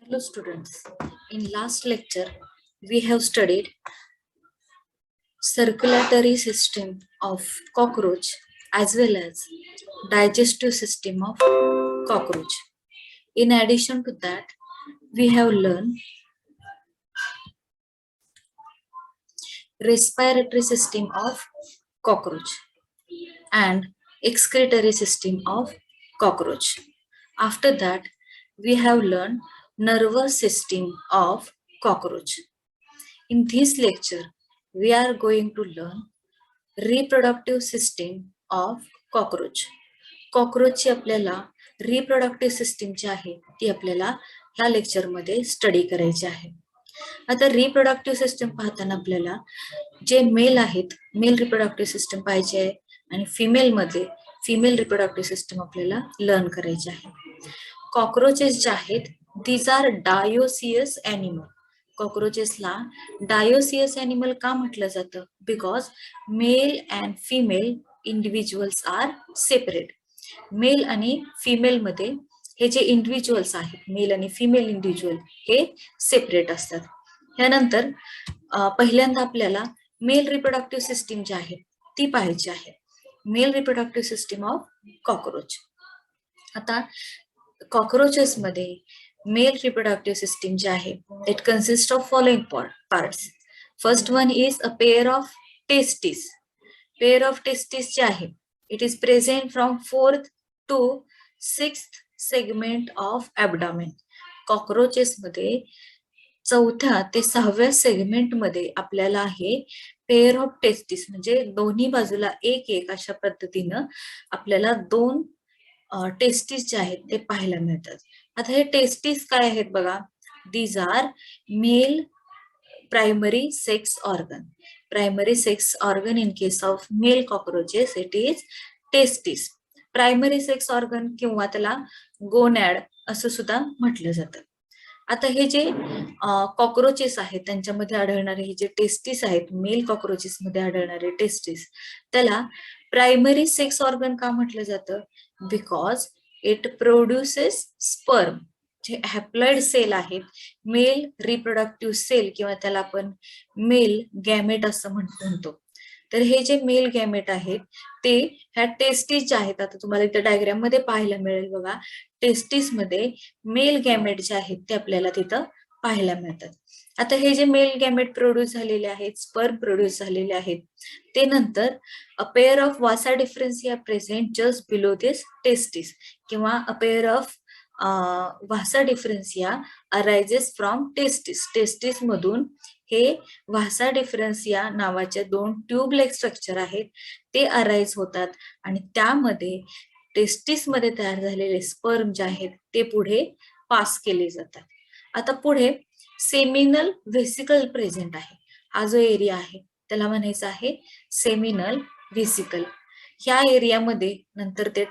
Hello students, in last lecture we have studied circulatory system of cockroach as well as digestive system of cockroach. In addition to that, we have learned respiratory system of cockroach and excretory system of cockroach. After that, we have learned nervous system of cockroach. In this lecture, we are going to learn reproductive system of cockroach. कॉकरोचची आपल्याला reproductive system जी आहे ती आपल्याला ह्या लेक्चरमध्ये study करायची आहे. आता reproductive system पाहताना आपल्याला जे मेल आहेत मेल रिप्रोडक्टिव्ह सिस्टम पाहिजे आहे आणि फिमेल मध्ये फिमेल रिप्रोडक्टिव्ह सिस्टम आपल्याला लर्न करायचे आहे. कॉकरोचेस जे आहेत दीज आर डायोसियस एनिमल. कॉकरोचेसला डायोसियस एनिमल का म्हटलं जातं? Because male and female individuals are separate. Male आणि फिमेल मध्ये हे जे इंडिव्हिज्युअल्स आहेत मेल आणि फिमेल इंडिव्हिज्युअल हे सेपरेट असतात. त्यानंतर पहिल्यांदा आपल्याला मेल रिप्रोडक्टिव्ह सिस्टीम जी आहे ती पाहायची आहे. Male reproductive system of cockroach. आता कॉकरोचेस मध्ये मेल रिप्रोडक्टिव्ह सिस्टीम जे आहे it consist of following parts. First one is a pair of testis. Pair of testis जे आहे it is present from 4th to 6th segment of abdomen. Cockroaches मध्ये 4थ्या ते 6व्या सेगमेंट मध्ये आपल्याला हे पेअर ऑफ टेस्टिस म्हणजे दोन्ही बाजूला एक एक अशा पद्धतीनं आपल्याला दोन टेस्टिस जे आहेत ते पाहायला मिळतात. आता हे टेस्टिस काय आहेत बघा. These are male primary sex organ. Primary sex organ in case of male cockroaches it is testis. Primary sex organ किंवा त्याला गोनॅड असं सुद्धा म्हटलं जातं. आता हे जे कॉकरोचेस आहेत त्यांच्यामध्ये आढळणारे हे जे टेस्टिस आहेत मेल कॉकरोचेस मध्ये आढळणारे टेस्टिस त्याला प्रायमरी सेक्स ऑर्गन का म्हटलं जातं? Because it produces sperm. जे हॅप्लॉइड सेल आहेत मेल रिप्रोडक्टिव्ह सेल किंवा त्याला आपण मेल गॅमेट असं म्हणतो. तर हे जे मेल गॅमेट आहेत ते ह्या टेस्टिस जे आहेत आता तुम्हाला इथे डायग्राम मध्ये पाहायला मिळेल बघा. टेस्टिस मध्ये मेल गॅमेट जे आहेत ते आपल्याला तिथं पाहायला मिळतात. आता हे जे मेल गॅमेट प्रोड्यूस झालेले आहेत स्पर्म प्रोड्यूस झालेले आहेत ते नंतर a pair of vasa differentia present just below this testis किंवा a pair of vasa differentia arises from testis. Testis मधून हे वासा डिफरन्सिया नावाचे दोन ट्यूबलाइक स्ट्रक्चर आहेत ते अराइज होतात आणि त्यामध्ये टेस्टिस मध्ये तयार झालेले स्पर्म जे आहेत ते पुढे पास केले जातात. आता पुढे सेमिनल व्हेसिकल प्रेझेंट आहे. हा जो एरिया आहे त्याला म्हणायचं आहे सेमिनल व्हेसिकल. ह्या एरियामध्ये नंतर ते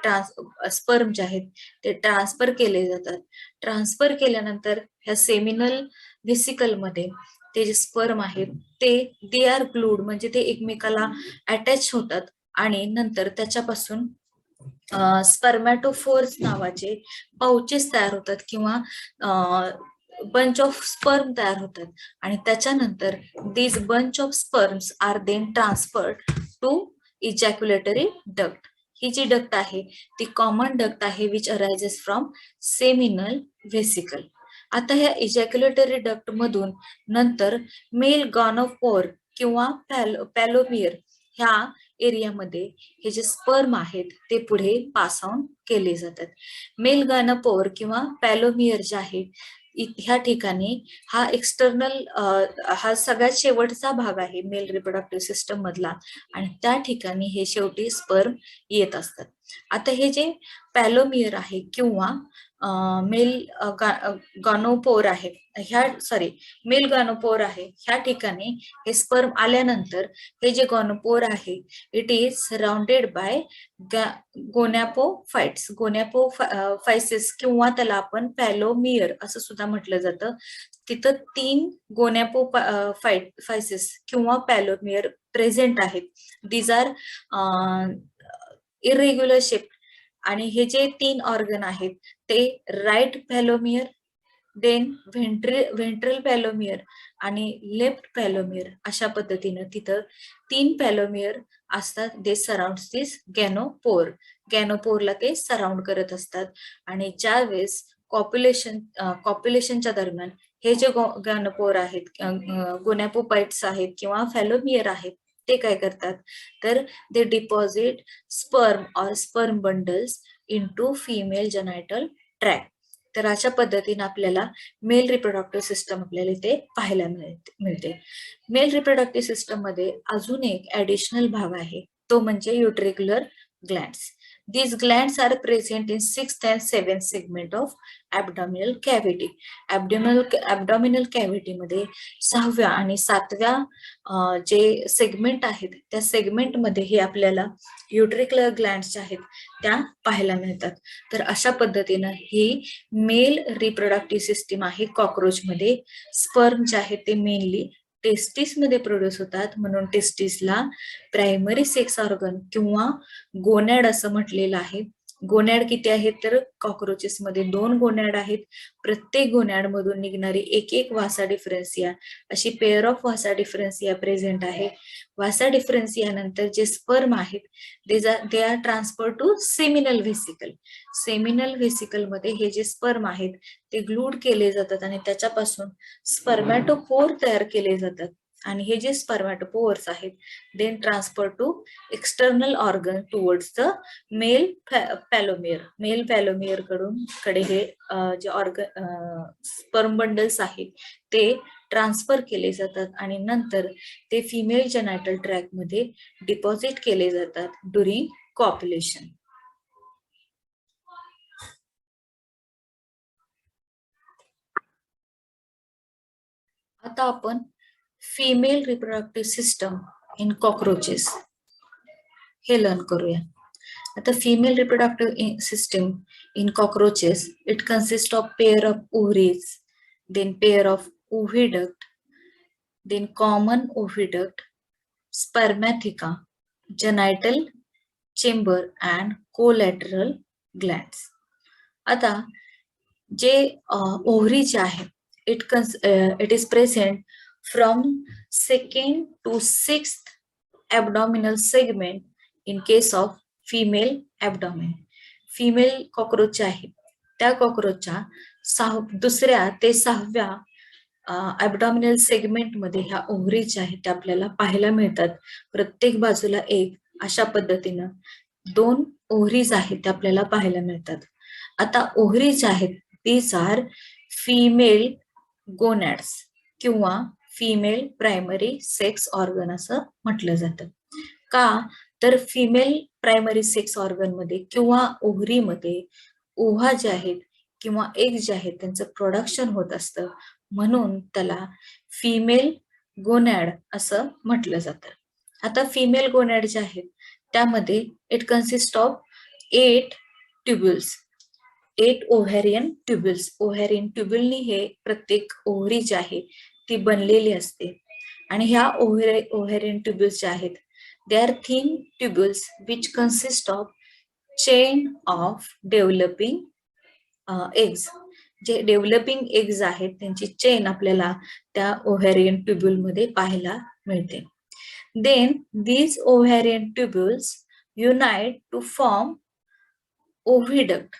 स्पर्म जे आहेत ते ट्रान्सफर केले जातात. ट्रान्सफर केल्यानंतर ह्या सेमिनल व्हेसिकल मध्ये ते जे स्पर्म आहेत ते दे आर ग्लूड म्हणजे ते एकमेकाला अटॅच होतात आणि नंतर त्याच्यापासून स्पर्मॅटोफोर्स नावाचे पाउचेस तयार होतात किंवा बंच ऑफ स्पर्म तयार होतात आणि त्याच्यानंतर this bunch of sperms are then transferred to ejaculatory duct. ही जी डक्ट आहे ती कॉमन डक्ट आहे which arises from seminal vesicle. आता ह्या इजॅक्युलेटरी डक्ट मधून नंतर मेल गॉनोपोर किंवा पॅलोमियर ह्या एरियामध्ये हे जे स्पर्म आहेत ते पुढे पास ऑन केले जातात. मेल गॉनोपोर किंवा पॅलोमियर जे आहे ह्या ठिकाणी हा एक्सटर्नल हा सगळ्यात शेवटचा भाग आहे मेल रिप्रोडक्टिव्ह सिस्टम मधला आणि त्या ठिकाणी हे शेवटी स्पर्म येत असतात. आता हे जे पॅलोमियर आहे किंवा मेल गॉनोपोर आहे मेल गॉनोपोर आहे ह्या ठिकाणी हे स्पर्म आल्यानंतर हे जे गॉनोपोर आहे इट इज सराउंडेड बाय गोनॅपोफाइट्स. गोनॅपोफायसिस किंवा त्याला आपण पॅलोमियर असं सुद्धा म्हटलं जातं. तिथं 3 गोनॅपोफायसिस किंवा पॅलोमियर प्रेझेंट आहेत. दीज आर इरेग्युलर शेप आणि हे जे 3 ऑर्गन आहेत ते राईट पॅलोमियर देन व्हेंट्रल पॅलोमियर आणि लेफ्ट पॅलोमियर अशा पद्धतीनं तिथं 3 पॅलोमियर असतात. दे सराउंड दिस गॅनोपोर. गॅनोपोरला ते सराउंड करत असतात आणि ज्या वेळेस कॉप्युलेशनच्या दरम्यान हे जे गॅनोपोर आहेत, गोनॅपोपाइट्स आहेत किंवा फॅलोमियर आहेत, ते काय करतात तर they deposit sperm or sperm bundles into female genital track. तर अशा पद्धतीने आपल्याला मेल रिप्रोडक्टिव्ह सिस्टम आपल्याला इथे पाहायला मिळते. मेल रिप्रोडक्टिव्ह सिस्टम मध्ये अजून एक ऍडिशनल भाग आहे, तो म्हणजे युट्रिक्युलर glands. These glands are present in 6th and 7th segment of abdominal cavity. Abdominal cavity मध्ये 6व्या आणि 7व्या जे सेगमेंट आहेत त्या सेगमेंट मध्ये हे आपल्याला युट्रिक्युलर ग्लँड्स आहेत त्या पाहायला मिळतात. तर अशा पद्धतीनं ही मेल रिप्रोडक्टिव्ह सिस्टीम आहे. कॉकरोच मध्ये स्पर्म जे आहेत ते मेनली टेस्टिस मध्ये प्रोड्यूस होतात, म्हणून टेस्टिसला प्रायमरी सेक्स ऑर्गन किंवा गोनॅड असं म्हटलेलं आहे. गोनॅड किती आहेत तर कॉकरोचेस मध्ये 2 गोनॅड आहेत. प्रत्येक गोनॅड मधून निघणारी एक वासा डिफरन्सिया अशी pair of vasa differentia present आहे. वासा डिफरन्सिया नंतर जे स्पर्म आहेत they are transfer to seminal vesicle. Seminal vesicle मध्ये हे जे स्पर्म आहेत ते ग्लूड केले जातात आणि त्याच्यापासून स्पर्मॅटोपोर तयार केले जातात आणि हे जे स्पर्मॅटोपोर्स आहेत then transfer to external organ towards the male phallomere. Male phallomere कडे हे जे ऑर्गन स्पर्म बंडल्स आहेत ते ट्रान्सफर केले जातात आणि नंतर ते फिमेल जेनायटल ट्रॅक मध्ये डिपॉझिट केले जातात ड्युरिंग कॉप्युलेशन. आता आपण female reproductive system in cockroaches हे लर्न करूया. आता female reproductive system in cockroaches it consist of pair of ovaries, then pair of oviduct, then common oviduct, spermatheca, genital chamber and collateral glands. आता जे ovary जे आहे it is present from 2nd to 6th abdominal segment in case of female abdomen. Female cockroach आहे त्या कॉकरोचच्या 2ऱ्या ते 6व्या abdominal segment मध्ये ह्या ओव्हरी ज्या आहेत त्या आपल्याला पाहायला मिळतात. प्रत्येक बाजूला एक अशा पद्धतीनं 2 ओव्हरीज आहेत त्या आपल्याला पाहायला मिळतात. आता ओव्हरीज आहेत दीज आर फिमेल गोनॅड्स किंवा फिमेल प्रायमरी सेक्स ऑर्गन असं म्हटलं जातं. का तर फिमेल प्रायमरी सेक्स ऑर्गन मध्ये किंवा ओव्हरी मध्ये ओव्हा जे आहेत किंवा एग जे आहेत त्यांचं प्रोडक्शन होत असतं, म्हणून त्याला फिमेल गोनॅड असं म्हटलं जातं. आता फिमेल गोनॅड जे आहेत त्यामध्ये it consist of 8 tubules, 8 ovarian tubules. Ovarian ट्युब्युलनी हे प्रत्येक ओव्हरी जी आहे ती बनलेली असते आणि ह्या ओव्हॅरियन ट्युब्युल्स जे आहेत they are thin tubules which consist of chain of developing eggs. जे डेव्हलपिंग एग्ज आहेत त्यांची चेन आपल्याला त्या ओव्हॅरियन ट्युब्युल मध्ये पाहायला मिळते. Then these ovarian tubules unite to form oviduct.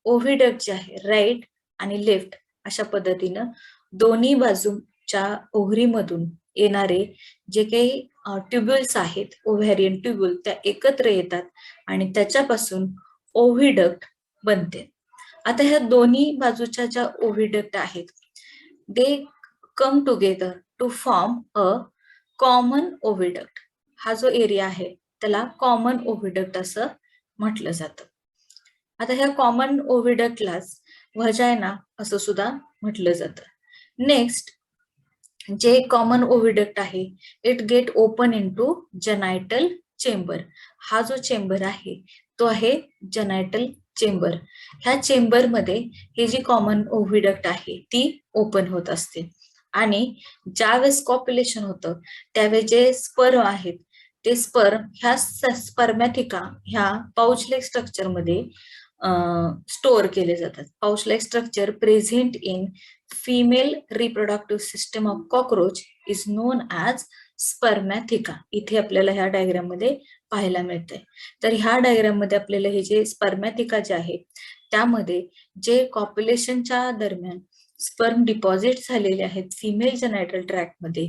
Oviduct जे आहे राईट आणि लेफ्ट अशा पद्धतीनं दोन्ही बाजूच्या ओव्हरीमधून येणारे जे काही ट्युब्युल्स आहेत ओव्हॅरियन ट्युब्युल त्या एकत्र येतात आणि त्याच्यापासून ओव्हिडक्ट बनते. आता ह्या दोन्ही बाजूच्या ज्या ओव्हिडक्ट आहेत they come together to form a common oviduct. हा जो एरिया आहे त्याला कॉमन ओव्हिडक्ट असं म्हटलं जातं. आता ह्या कॉमन ओव्हिडक्टलाच व्हजायना असं सुद्धा म्हटलं जातं. नेक्स्ट जे कॉमन ओव्हिडक्ट आहे it get open into जेनायटल chamber. हा जो चेंबर आहे तो आहे जेनायटल चेंबर. ह्या चेंबर मध्ये हे जी कॉमन ओव्हिडक्ट आहे ती ओपन होत असते आणि ज्यावेळेस कॉप्युलेशन होतं त्यावेळेस जे स्पर्म आहेत ते स्पर्म ह्या स्पर्मॅथिका ह्या पाउच लाईक स्ट्रक्चर मध्ये स्टोअर केले जातात. Pouch like structure present in female reproductive system of cockroach is known as spermatheca. इथे आपल्याला ह्या डायग्राम मध्ये पाहायला मिळतंय. तर ह्या डायग्राम मध्ये आपल्याला हे जे स्पर्मॅथिका जे आहे त्यामध्ये जे कॉप्युलेशनच्या दरम्यान स्पर्म डिपॉझिट झालेले आहेत फिमेल जेनायटल ट्रॅक्ट मध्ये,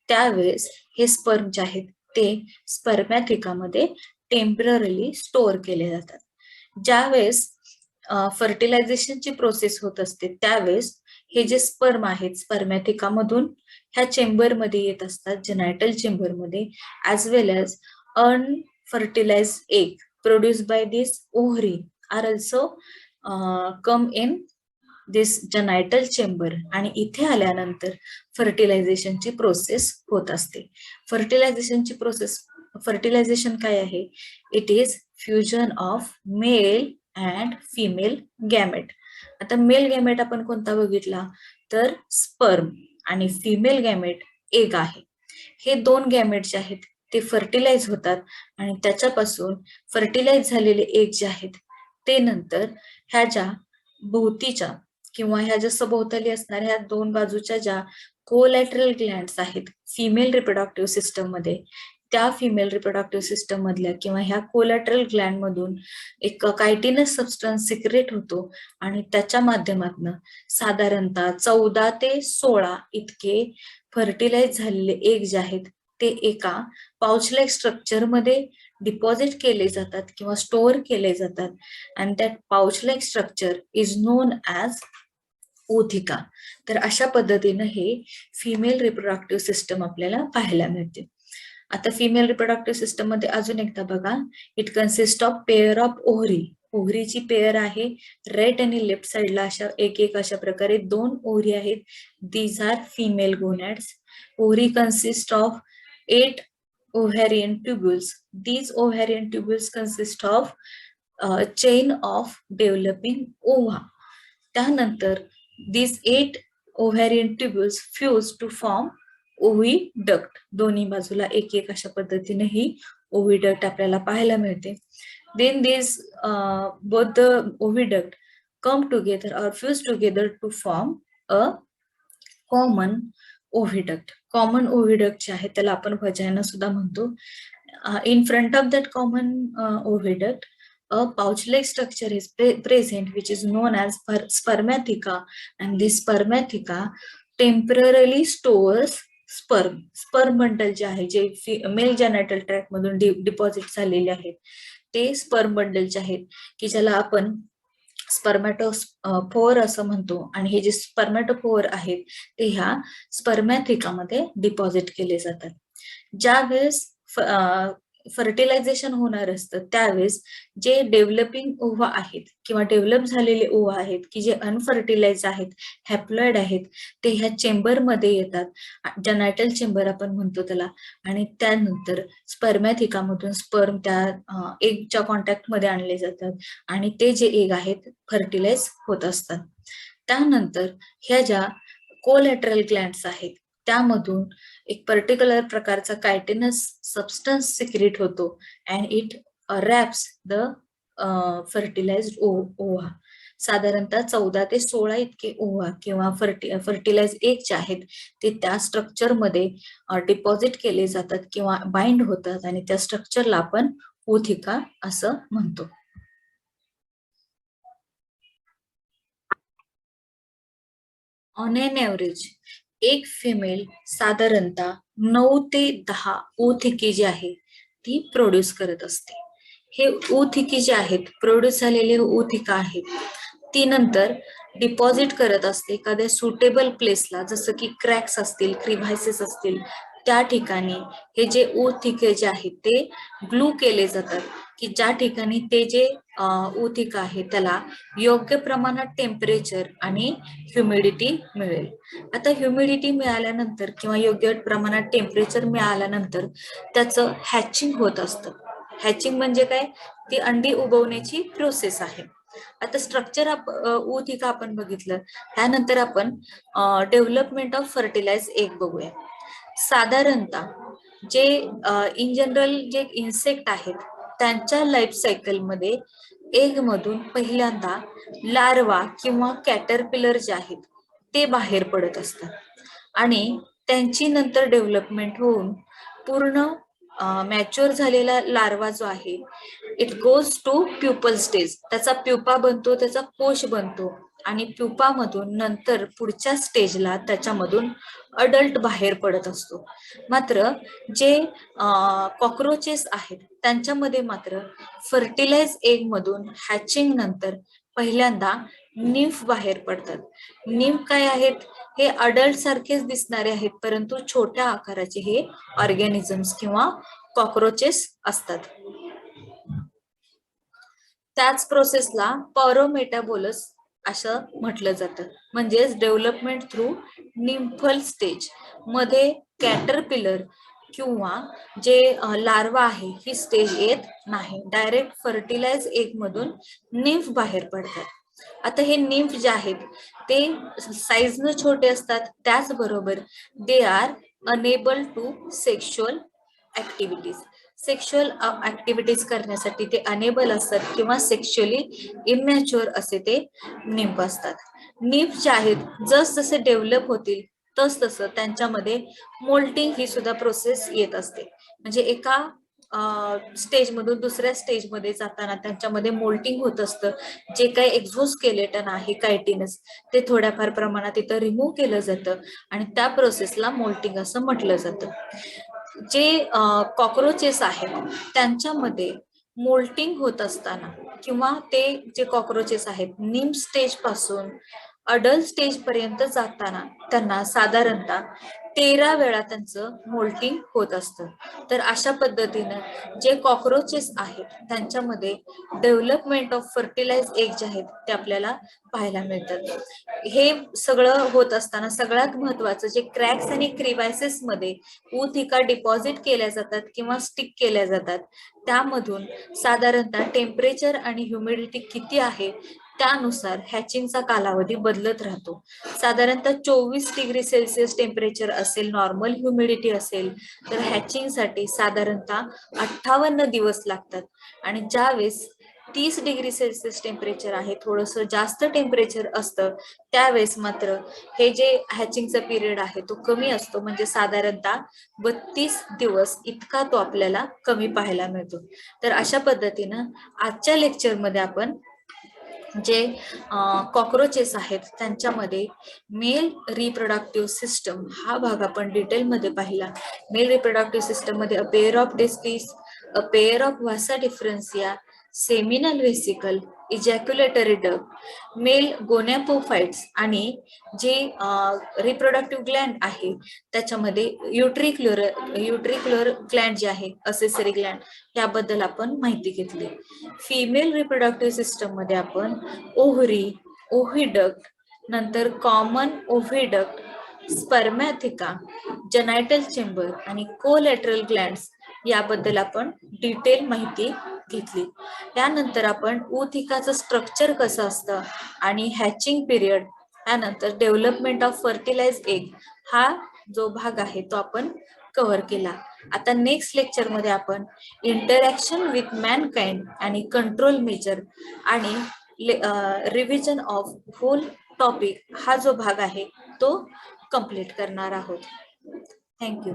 त्यावेळेस हे स्पर्म जे आहेत ते स्पर्मॅथिकामध्ये टेम्पररी स्टोअर केले जातात. ज्यावेळेस फर्टिलायझेशनची प्रोसेस होत असते त्यावेळेस हे जे स्पर्म आहेत स्पर्मॅथिकामधून ह्या चेंबरमध्ये येत असतात, जेनायटल चेंबरमध्ये, as well as unfertilized egg produced by this ovary are also come in this genital chamber. आणि इथे आल्यानंतर फर्टिलायझेशनची प्रोसेस होत असते. फर्टिलायझेशनची प्रोसेस, फर्टिलायझेशन काय आहे? It is fusion of male and female gamete. आता मेल गॅमेट आपण कोणता बघितला तर स्पर्म, आणि फिमेल गॅमेट एग आहे. हे दोन गॅमेट जे आहेत ते फर्टिलाइज होतात आणि त्याच्यापासून फर्टिलाइज झालेले एग जे आहेत ते नंतर ह्या ज्या भोवतीच्या किंवा ह्या ज्या सभोवताली असणाऱ्या ह्या दोन बाजूच्या ज्या कोलॅटरल ग्लँड्स आहेत फिमेल रिप्रोडक्टिव्ह सिस्टम मध्ये, त्या फिमेल रिप्रोडक्टिव्ह सिस्टम मधल्या किंवा ह्या कोलॅटरल ग्लँड मधून एक कायटिनस सबस्टन्स सिक्रेट होतो आणि त्याच्या माध्यमातून साधारणतः 14 ते 16 इतके फर्टिलाइज झालेले एग जे आहेत ते एका पाउच लाईक स्ट्रक्चर मध्ये डिपॉझिट केले जातात किंवा स्टोअर केले जातात. आणि that pouch like structure is known as ootheca. तर अशा पद्धतीनं हे फिमेल रिप्रोडक्टिव्ह सिस्टम आपल्याला पाहायला मिळते. आता फिमेल रिप्रोडक्टिव्ह सिस्टम मध्ये अजून एकदा बघा, it consist of pair of ovary. ओव्हरीची पेअर आहे राईट आणि लेफ्ट साइडला अशा एक एक अशा प्रकारे दोन ओव्हरी आहेत. These are female gonads. Ovary consist of 8 ovarian tubules. These ovarian tubules consist of chain of developing ova. त्यानंतर these 8 ovarian tubules fuse to form oviduct. दोन्ही बाजूला एक एक अशा पद्धतीने ही oviduct आपल्याला पाहायला मिळते. Then these both the oviduct come together or fuse together to form a common oviduct. Common oviduct जे आहे त्याला आपण व्हाजायना सुद्धा म्हणतो. In front of that common oviduct a pouch-like structure is present which is known as spermatheca, and this spermatheca temporarily stores sperm. sperm bundle जे आहे जे mail जेनायटल tract मधून डिपॉझिट झालेले आहेत ते स्पर्म बंडल जे आहेत की ज्याला आपण स्पर्मॅटोफोर असं म्हणतो, आणि हे जे स्पर्मॅटोफोर आहेत ते ह्या स्पर्मॅथिकामध्ये डिपॉझिट केले जातात. ज्यावेळेस फर्टिलायझेशन होणार असतं त्यावेळेस जे डेव्हलपिंग ओव्हा आहेत किंवा डेव्हलप झालेले ओव्हा आहेत की जे अनफर्टिलाइज आहेत, हॅप्लॉइड आहेत, ते ह्या चेंबरमध्ये येतात, जेनायटल चेंबर आपण म्हणतो त्याला, आणि त्यानंतर स्पर्मॅथिकामधून स्पर्म त्या एगच्या कॉन्टॅक्ट मध्ये आणले जातात आणि ते जे एग आहेत फर्टिलाइज होत असतात. त्यानंतर ह्या ज्या कोलॅटरल ग्लँड्स आहेत त्यामधून एक पर्टिक्युलर प्रकारचा कायटिनस सबस्टन्स सिक्रेट होतो and it wraps the fertilized ova. साधारणतः 14 ते 16 इतके ओव्हा किंवा फर्टिलाइज एग जे आहेत ते त्या स्ट्रक्चर मध्ये डिपॉझिट केले जातात किंवा बाइंड होतात आणि त्या स्ट्रक्चरला आपण ओथिका असं म्हणतो. ऑन एन एव्हरेज एक फिमेल साधारणतः 9 ते 10 ओथिके जी आहे ती प्रोड्यूस करत असते. हे ओथिके जे आहेत प्रोड्यूस झालेले ओथिका आहेत ती नंतर डिपॉझिट करत असते एखाद्या सुटेबल प्लेसला, जसं की क्रॅक्स असतील, क्रिव्हायसेस असतील, त्या ठिकाणी हे जे ओथिके जे आहेत ते ग्लू केले जातात की ज्या ठिकाणी ते जे ओथिका आहे त्याला योग्य प्रमाणात टेम्परेचर आणि ह्युमिडिटी मिळेल. आता ह्युमिडिटी मिळाल्यानंतर किंवा योग्य प्रमाणात टेम्परेचर मिळाल्यानंतर त्याचं हॅचिंग होत असतं. हॅचिंग म्हणजे काय? ती अंडी उगवण्याची प्रोसेस आहे. आता स्ट्रक्चर ओथिका आपण बघितलं, त्यानंतर आपण डेव्हलपमेंट ऑफ फर्टिलाइज एग बघूया. साधारणतः जे इन जनरल जे इन्सेक्ट आहेत त्यांच्या लाईफ सायकल मध्ये एग मधून पहिल्यांदा लार्वा किंवा कॅटरपिलर जे आहेत ते बाहेर पडत असतात आणि त्यांची नंतर डेव्हलपमेंट होऊन पूर्ण मॅच्युअर झालेला लार्वा जो आहे it goes to pupal stage, त्याचा प्युपा बनतो, त्याचा कोश बनतो आणि प्युपामधून नंतर पुढच्या स्टेजला त्याच्यामधून अडल्ट बाहेर पडत असतो. मात्र जे कॉक्रोचेस आहेत त्यांच्यामध्ये मात्र फर्टिलाइज एग मधून हॅचिंग नंतर पहिल्यांदा निम्फ बाहेर पडतात. निम्फ काय आहेत? हे अडल्ट सारखेच दिसणारे आहेत, परंतु छोट्या आकाराचे हे ऑर्गॅनिझम्स किंवा कॉक्रोचेस असतात. त्याच प्रोसेसला पॉरोमेटाबोलस असं म्हटलं जातं. म्हणजेच डेव्हलपमेंट थ्रू निम्फल स्टेज मध्ये कॅटरपिलर किंवा जे लार्वा आहे ही स्टेज येत नाही, डायरेक्ट फर्टिलाइज एग मधून निम्फ बाहेर पडतात. आता हे निम्फ जे आहेत ते साईजनं छोटे असतात, त्याचबरोबर they are enable to sexual activities. Sexual activities करण्यासाठी ते अनेबल असतात किंवा सेक्शुअली इमॅच्युअर असे ते निम्फ असतात. निम्फ जे आहेत जसजसे डेव्हलप होतील तस तसं त्यांच्यामध्ये मोल्टिंग ही सुद्धा प्रोसेस येत असते. म्हणजे एका स्टेज मधून दुसऱ्या स्टेज मध्ये जाताना त्यांच्यामध्ये मोल्टिंग होत असतं. जे काही एक्झोस्केलेटन आहे कायटिनस ते थोड्याफार प्रमाणात तिथं रिमूव्ह केलं जातं आणि त्या प्रोसेसला मोल्टिंग असं म्हटलं जातं. जे कॉक्रोचेस आहेत त्यांच्यामध्ये मोल्टिंग होत असताना किंवा ते जे कॉक्रोचेस आहेत निम स्टेज पासून अडल्ट स्टेज पर्यंत जाताना त्यांना साधारणतः 13 वेळा त्यांचं मोल्टिंग होत असतं. तर अशा पद्धतीनं जे कॉक्रोचेस आहेत त्यांच्यामध्ये डेव्हलपमेंट ऑफ फर्टिलाइज एग जे आहेत ते आपल्याला पाहायला मिळतात. हे सगळं होत असताना सगळ्यात महत्वाचं जे क्रॅक्स आणि क्रिवायसेस मध्ये ऊतिका डिपॉझिट केल्या जातात किंवा स्टिक केल्या जातात त्यामधून साधारणतः टेम्परेचर आणि ह्युमिडिटी किती आहे त्यानुसार हॅचिंगचा कालावधी बदलत राहतो. साधारणतः 24 डिग्री सेल्सिअस टेम्परेचर असेल, नॉर्मल ह्युमिडिटी असेल तर हॅचिंगसाठी साधारणतः 58 दिवस लागतात आणि ज्यावेळेस 30 डिग्री सेल्सिअस टेम्परेचर आहे, थोडस जास्त टेम्परेचर असतं त्यावेळेस मात्र हे जे हॅचिंगचा पिरियड आहे तो कमी असतो. म्हणजे साधारणतः 32 दिवस इतका तो आपल्याला कमी पाहायला मिळतो. तर अशा पद्धतीनं आजच्या लेक्चरमध्ये आपण जे कॉक्रोचेस आहेत त्यांच्यामध्ये मेल रिप्रोडक्टिव्ह सिस्टम हा भाग आपण डिटेलमध्ये पाहिला. मेल रिप्रोडक्टिव्ह सिस्टम मध्ये a pair of testis, a pair of vasa differentia, seminal vesicle, ejaculatory duct, male gonapophyses आणि जे रिप्रोडक्टिव्ह ग्लँड आहे त्याच्यामध्ये युट्रिक्युलर ग्लँड जे आहे, असेसरी ग्लँड, याबद्दल आपण माहिती घेतली. फिमेल रिप्रोडक्टिव्ह सिस्टम मध्ये आपण ओव्हरी, ओव्हिडक्ट, नंतर कॉमन ओव्हिडक्ट, स्पर्मॅथिका, जेनायटल चेंबर आणि कोलॅटरल ग्लँड्स याबद्दल आपण डिटेल माहिती घेतली. त्यानंतर आपण ऊतिकाचं स्ट्रक्चर कसं असतं आणि हॅचिंग पिरियड, त्यानंतर डेव्हलपमेंट ऑफ फर्टिलाइज एग हा जो भाग आहे तो आपण कव्हर केला. आता नेक्स्ट लेक्चर मध्ये आपण इंटरॅक्शन विथ मॅनकाइंड आणि कंट्रोल मेजर आणि रिव्हिजन ऑफ होल टॉपिक हा जो भाग आहे तो कंप्लीट करणार आहोत. थँक्यू.